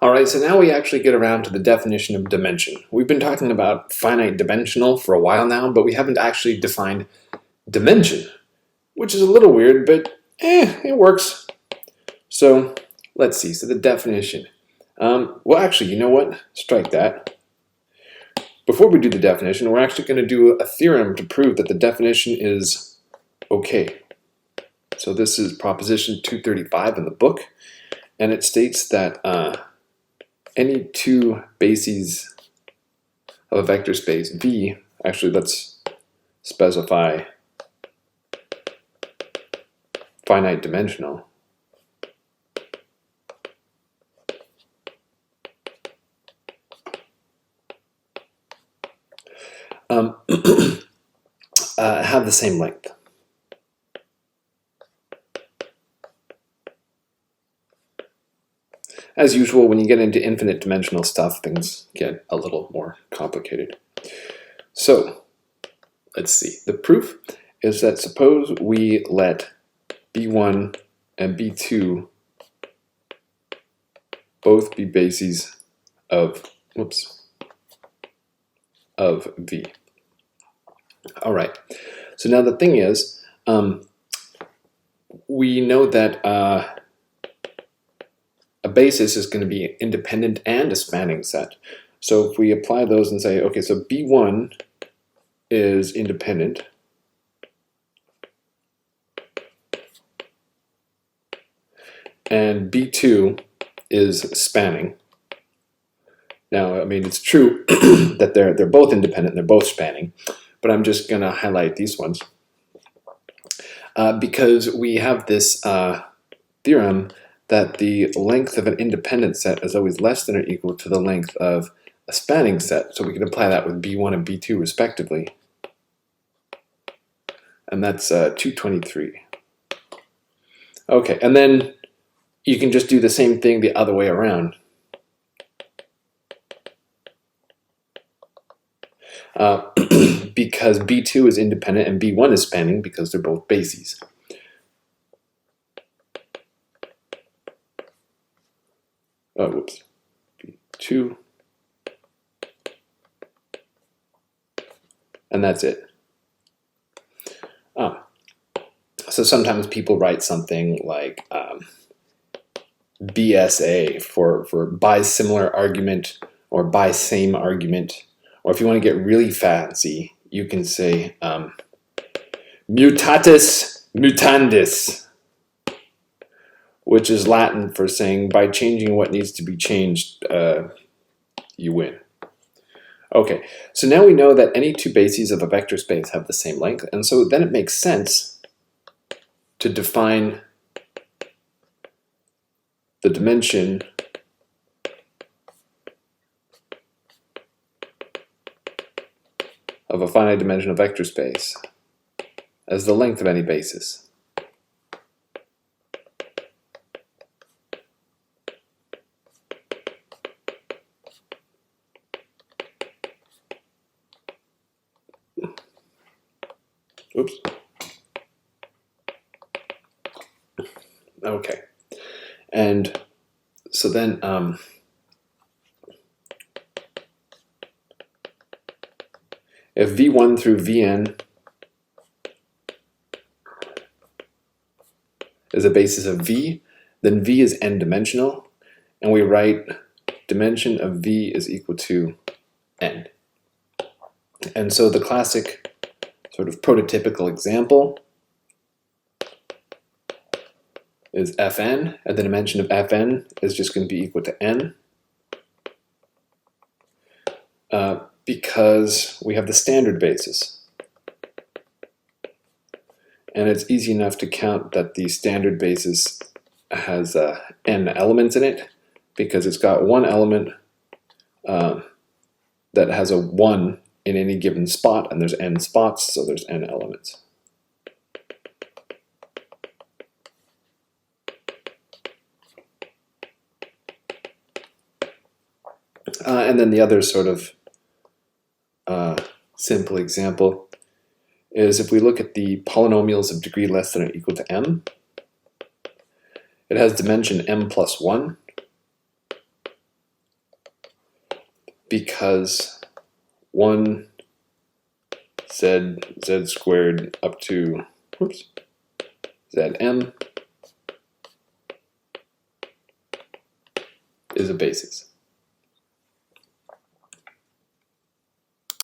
All right, so now we actually get around to the definition of dimension. We've been talking about finite dimensional for a while now, but we haven't actually defined dimension, which is a little weird, but it works. So let's see, so the definition. Well, actually, you know what? Strike that. Before we do the definition, we're actually going to do a theorem to prove that the definition is okay. So this is proposition 235 in the book, and it states that any two bases of a vector space V, actually let's specify finite dimensional, have the same length. As usual, when you get into infinite dimensional stuff, things get a little more complicated. So, let's see. The proof is that suppose we let B1 and B2 both be bases of V. All right. So now the thing is, we know that a basis is going to be independent and a spanning set. So if we apply those and say, okay, so B1 is independent, and B2 is spanning. Now, I mean, it's true that they're both independent, they're both spanning, but I'm just going to highlight these ones because we have this theorem that the length of an independent set is always less than or equal to the length of a spanning set. So we can apply that with B1 and B2 respectively. And that's 223. Okay, and then you can just do the same thing the other way around. Because B2 is independent and B1 is spanning because they're both bases. Oh, whoops. B2. And that's it. So sometimes people write something like BSA for bisimilar argument or bisame argument. Or if you want to get really fancy, you can say mutatis mutandis, which is Latin for saying by changing what needs to be changed, you win. Okay, so now we know that any two bases of a vector space have the same length, and so then it makes sense to define the dimension of a finite dimensional vector space as the length of any basis. Oops. Okay. And so then if V1 through Vn is a basis of V, then V is n-dimensional, and we write dimension of V is equal to n. And so the classic sort of prototypical example is Fn, and the dimension of Fn is just going to be equal to n because we have the standard basis. And it's easy enough to count that the standard basis has n elements in it because it's got one element that has a 1 in any given spot, and there's n spots, so there's n elements. And then the other sort of simple example is if we look at the polynomials of degree less than or equal to m, it has dimension m plus 1, because 1 z squared up to zm is a basis.